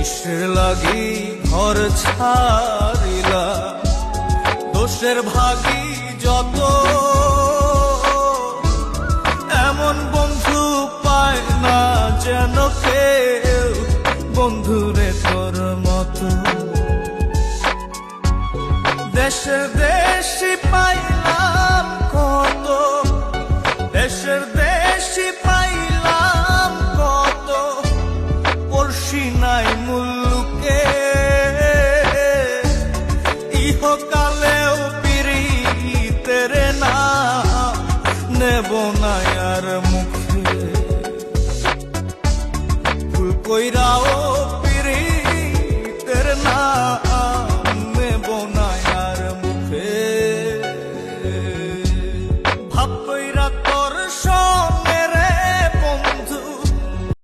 কিসের লাগি ঘর ছাড়িলা দোষের ভাগী যত এমন বন্ধু পায় না যেন কেউ বন্ধুরে তোর মতো দেশের দেশি পাইলাম কত দেশের দেশি পাইলাম কত পড়শি নাই মুল্লুকে ইহকালেও পিরিতের নাম নেব না আর মুখে ভুল কইরাও